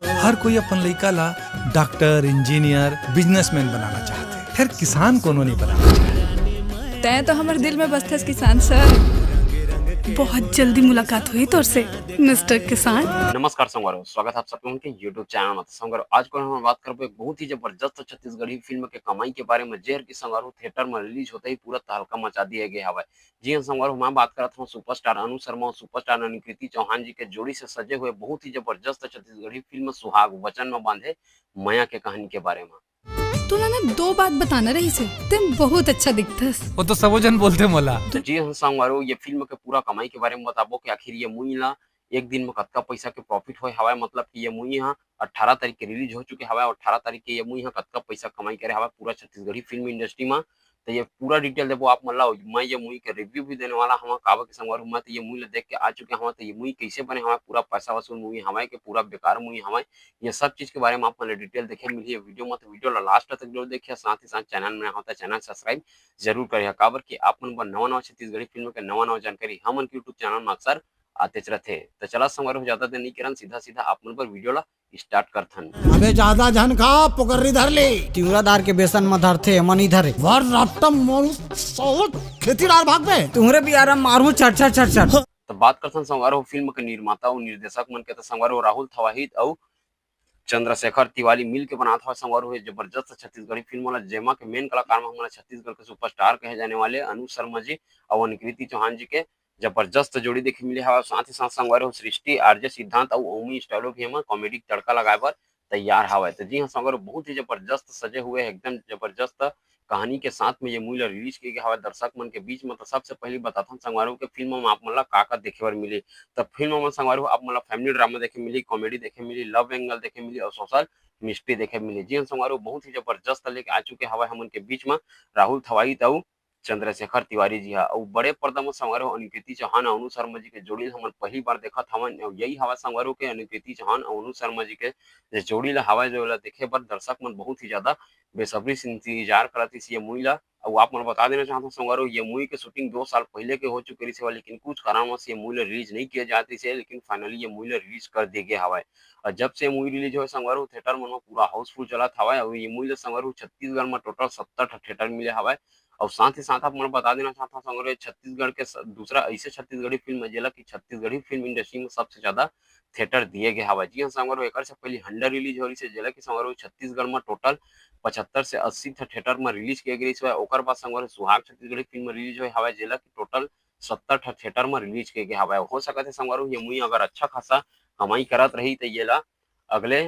हर कोई अपन लइका ला doctor, engineer, businessman बनाना चाहते, फिर किसान कोनो नहीं बनाना। तय तो हमारे दिल में बसथस किसान सर। बहुत जल्दी मुलाकात हुई तोर से मिस्टर किसान। नमस्कार संगवारो, स्वागत है आप सबके उनके YouTube चैनल में। संगवारो आज को हम बात करबे बहुत ही जबरदस्त छत्तीसगढ़ी फिल्म के कमाई के बारे में, जेहर की संगवारो थिएटर में रिलीज होते ही पूरा तहलका मचा दिया गया हवा। जी हां संगवारो, मैं बात करत हूं सुपरस्टार अनु शर्मा और सुपरस्टार अनुकृति चौहान जी के जोड़ी से सजे हुए बहुत ही जबरदस्त छत्तीसगढ़ी फिल्म सुहाग वचन में बांधे माया के कहानी के बारे में। तूने ना दो बात बताना रही से, तुम बहुत अच्छा दिखतस। वो तो सबो जन बोलते मोला। तो जी हाँ संगवारो, ये फिल्म के पूरा कमाई के बारे में बताबो कि आखिर ये मूवी ला एक दिन में कतका पैसा के प्रॉफिट होय हवाय। मतलब कि ये मूवी यहाँ 18 तारीख के रिलीज हो चुके हवाय और 18 तारीख के ये मूवी यहाँ कतका पैसा कमाई करे हवाय पूरा छत्तीसगढ़ी फिल्म इंडस्ट्री में। तो ये पूरा डिटेल देबो आप मन ला। मैं ये मूवी के रिव्यू भी देने वाला हूँ काबर के संगवारो, मैं तो ये मूवी ला देख के आ चुके हूँ। तो ये मूवी कैसे बने हवाय, पूरा पैसा वसूल मूवी हवाय के पूरा बेकार मूवी हवाय, ये सब चीज के बारे में आप मन डिटेल देखे मिली है वीडियो में। तो वीडियो ला लास्ट तक जरूर देखिए, साथ ही साथ चैनल में होता है चैनल सब्सक्राइब जरूर करिए, काबर कि आप मन बर नवा-नवा छत्तीसगढ़ी फिल्म के नवा-नवा जानकारी हमन के यूट्यूब चैनल में अक्सर आते रहते। तो चला संगवारो, ज्यादा देर नहीं करन, सीधा-सीधा आप मन पर वीडियो ला स्टार्ट करथन। अबे ज्यादा झन खा पोकरी धर ले। तिवरादार के बेसन में धरथे मन इधर वर रट्टम मोरू सोट खेतीदार भाग में तुम्हरे भी आराम मारू चढ़ चढ़ चढ़ चढ़। तो बात करथन संगवारो फिल्म के निर्माता और निर्देशक मन के। तो संगवारो राहुल थवाहित और चंद्रशेखर तिवारी मिल के बनाता हुआ संगवारो है जबरदस्त छत्तीसगढ़ी फिल्म वाला, जेमा के मेन कलाकार में हमारा छत्तीसगढ़ के सुपरस्टार कहे जाने वाले अनु शर्मा जी और अनुकृति चौहान जी के जबरदस्त जोड़ी देखे मिले हवा। साथ ही साथ संगवारो सृष्टि, आरजे सिद्धांत और ओमी स्टाइलो भी हमें कॉमेडी तड़का लगाए पर तैयार हवा। तो जी हाँ संगवारो, बहुत ही जबरदस्त सजे हुए एकदम जबरदस्त कहानी के साथ में ये मूवी रिलीज किया गया हवा दर्शक मन के बीच में। तो सबसे पहले बताता हूँ संगवारो के फिल्म में आप मन का देखे बर मिली। तो फिल्म में संगवारो आप मतलब फैमिली ड्रामा देखे मिली, कॉमेडी देखे मिली, लव एंगल देखे मिली और सोशल मिस्ट्री देखे मिली। जी हाँ संगवारो, बहुत ही जबरदस्त लेके आ चुके हवा हम उनके बीच में राहुल थवाई और चंद्रशेखर तिवारी जी हा। और बड़े पर्दा में संगवारो अनुकृति चौहान और अनु शर्मा जी के जोड़ी हमन पहली बार देखत हवन। यही हवा संगवारो के अनुकृति चौहान और अनु शर्मा जी के जे जोड़ी ला हवा जो ला देखे बर दर्शक मन बहुत ही ज्यादा बेसब्री से इंतजार करत इस ये मूवी ला। और आप मन बता देना चाहता हूँ संगवारो, ये मूवी के शूटिंग 2 साल पहले के हो चुकी है, लेकिन कुछ कारणवश ये मूवी रिलीज नहीं किया जाती है, लेकिन फाइनली ये मूवी रिलीज कर दी गया हवा। और जब से मूवी रिलीज हो संगवारो थिएटर मन में पूरा हाउसफुल चला हवा। और ये मूवी संगवारो छत्तीसगढ़ में टोटल 70 थिएटर मिले हवा। और साथ ही साथ आप मैं बता देना चाहता हूँ संगवारो, छत्तीसगढ़ के दूसरा ऐसे छत्तीसगढ़ी फिल्म है जेला की छत्तीसगढ़ी फिल्म इंडस्ट्री में सबसे ज्यादा थिएटर दिए गए हवा। जी हाँ संगवारो, एक से पहले हंडा रिलीज हो रही है जेला की संगवारो छत्तीसगढ़ में टोटल 75 से 80 थिएटर में रिलीज किए गई है। ओकर बाद संगवारो सुहाग छत्तीसगढ़ी फिल्म रिलीज हुई हवा जेला की टोटल 70 थिएटर में रिलीज किए गए हवा। हो सकता है संगवारो ये मूवी अगर अच्छा खासा कमाई करत रही तो ये ला अगले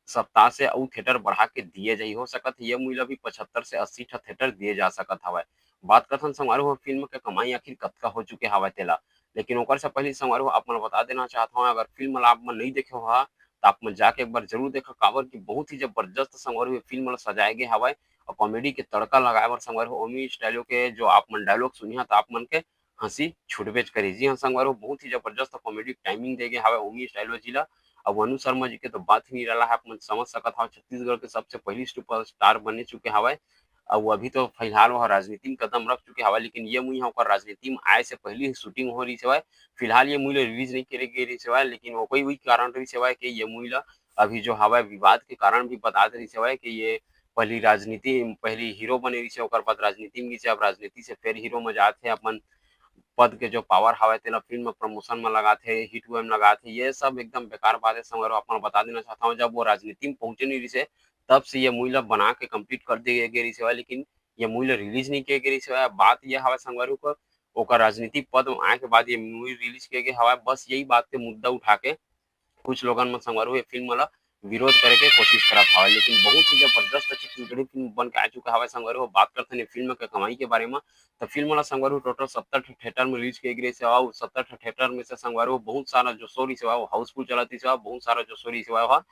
सप्ताह से और थिएटर बढ़ा के दिए जाई। हो सकत ये मूवी ला भी 75 से 80 थिएटर दिए जा सकत हवा। बात करथन संगवारो फिल्म के कमाई आखिर कतका हो चुके हवा तेला, लेकिन ओकर से पहले संगवारो आप मन बता देना चाहता हूँ, अगर फिल्म ला आप मन नहीं देखे हो तो आप मन जाके एक बार जरूर देखा, काबर की बहुत ही जबरदस्त संगवारो ये फिल्म ला सजाए गए हवा। और कॉमेडी के तड़का लगाए बर संगवारो ओमी स्टाइलो के जो आप मन डायलॉग सुनी तो आप मन के हंसी छुटबेच करी। जी हाँ संगवारो, बहुत ही जबरदस्त कॉमेडी टाइमिंग दे गए हवा ओमी स्टाइलो जी ला। अब अनु शर्मा जी के तो बात ही नहीं रहा है, आप मन समझ सकत हो छत्तीसगढ़ के सबसे पहली सुपरस्टार बने चुके हवा। और वो अभी तो फिलहाल वह राजनीति में कदम रख चुके हवा, लेकिन ये मूवी होकर राजनीति में आए से पहले ही शूटिंग हो रही है। फिलहाल ये मूवी रिलीज नहीं करी गई है, लेकिन वो कोई भी कारण रही है कि ये मूवी अभी जो हवा विवाद के कारण भी बता रही है कि ये पहली राजनीति पहली हीरो बने रही है, बाद राजनीति में अब राजनीति से फिर हीरो में जाते अपन पद के जो पावर हवा तेला फिल्म में प्रमोशन में लगाते, हिट हुए में लगाते, ये सब एकदम बेकार बात है संगवारो। आपको बता देना चाहता हूँ, जब वो राजनीति में पहुंचे नहीं रही से तब से ये मूवी बना के कंप्लीट कर दी गई रही, लेकिन ये मूवी रिलीज नहीं किया गई। बात यह हवा संगवारो को ओकर राजनीतिक पद में आए के बाद ये मूवी रिलीज किया गया हवा। बस यही बात के मुद्दा उठा के कुछ लोगन में संगवारो ये फिल्म वाला विरोध करे के कोशिश करत हवा, लेकिन बहुत ही जबरदस्त छत्तीसगढ़ी फिल्म बन के आ चुका हवा संगवारो। बात करते हैं फिल्म के कमाई के बारे में, तो फिल्म वाला संगवारो टोटल 70 थिएटर में रिलीज किए गए से, और 70 थिएटर में से संगवारो बहुत सारा जो शो रही सेवा वो हाउसफुल चलाती सेवा, बहुत सारा जो शो रही सेवा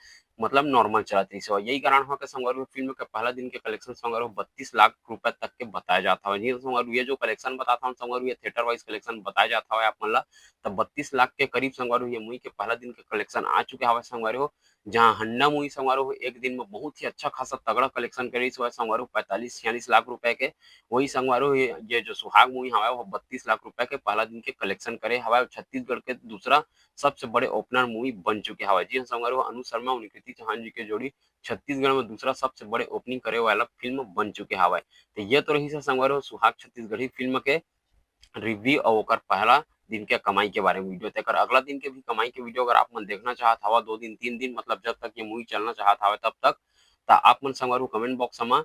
मतलब नॉर्मल चलाती सेवा। यही कारण हुआ कि संगवारो फिल्म के पहला दिन के कलेक्शन संगवारो 32 लाख रुपए तक के बताया जाता है। ये संगवारो ये जो कलेक्शन बताता हूँ संगवारो, ये थिएटर वाइज कलेक्शन बताया जाता है आप मन ला। तो 32 लाख के करीब संगवारो ये मूवी के पहला दिन के कलेक्शन आ चुके हवा संगवारो। जहाँ हन्ना मूवी संगवारो एक दिन में बहुत ही अच्छा खासा तगड़ा कलेक्शन करी संगवारो 45-46 लाख रुपए के। वही संगवारो ये जो सुहाग मूवी हवा वो 32 लाख रुपए के पहला दिन के कलेक्शन करे हवा। छत्तीसगढ़ के दूसरा सबसे बड़े ओपनर मूवी बन चुके हवा। जी संगवारो अनु शर्मा उनकी कृति चौहान जी के जोड़ी छत्तीसगढ़ में दूसरा सबसे बड़े ओपनिंग करे वाला फिल्म बन चुके हवे। तो ये तो रही से संगवारी हो सुहाग छत्तीसगढ़ी फिल्म के रिव्यू और ओकर पहला दिन के कमाई के बारे में वीडियो। तेकर अगला दिन के भी कमाई के वीडियो अगर आप मन देखना चाहत हवा 2 दिन 3 दिन मतलब जब तक ये मूवी चलना चाहत हवे तब तक, ता आप मन संगवारी कमेंट बॉक्स में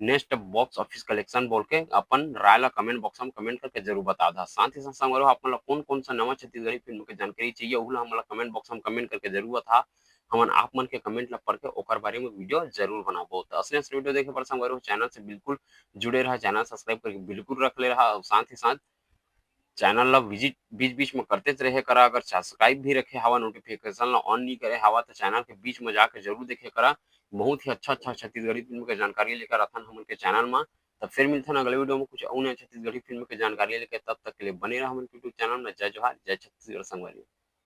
नेक्स्ट बॉक्स ऑफिस कलेक्शन बोल के अपन राय ला कमेंट बॉक्स में कमेंट करके जरूर बता दा। साथ ही साथ संगवारी अपन ला कौन-कौन सा नवा छत्तीसगढ़ी फिल्म के जानकारी चाहिए उला हमला कमेंट बॉक्स में कमेंट करके जरूर बता। हमन आप मन के कमेंट ला पढ़ के ओकर बारे में वीडियो जरूर बनाबो। तो असली वीडियो देखे पर संगवारी चैनल से बिल्कुल जुड़े रहा, चैनल सब्सक्राइब करके बिल्कुल रख ले रहा और साथ ही साथ चैनल ला विजिट बीच-बीच में करते रहे करा। अगर सब्सक्राइब भी रखे हवा नोटिफिकेशन ला ऑन नहीं करे हवा तो चैनल के बीच में जाकर जरूर देखे करा। बहुत ही अच्छा छत्तीसगढ़ी फिल्म के जानकारी लेकर आथन हमन के चैनल में। तब फिर मिलथन अगले वीडियो में कुछ और नया छत्तीसगढ़ी फिल्म के जानकारी लेकर, तब तक के लिए बने रहा हमन यूट्यूब चैनल में। जय जोहार, जय छत्तीसगढ़ संगवारी।